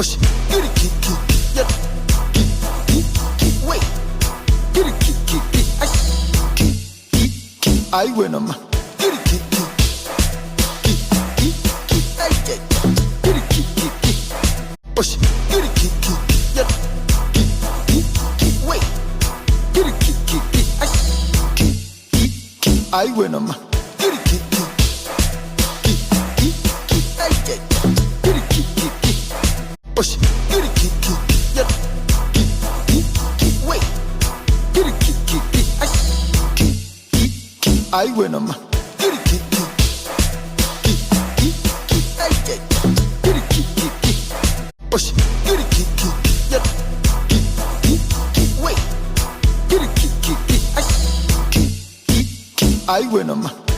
Push it, get it, yeah. Wait, get it, ay, bueno, ma. Get it, ay, yeah. Get it, push it, get it, yeah. Wait, get it, ay, bueno, ma. Get it, ay, yeah. Get it, push it, get it, yeah. Wait, get it, ay, bueno, ma. Get it, ay, yeah. Get it, push it, get it, yeah. Wait, get it, ay, bueno, ma.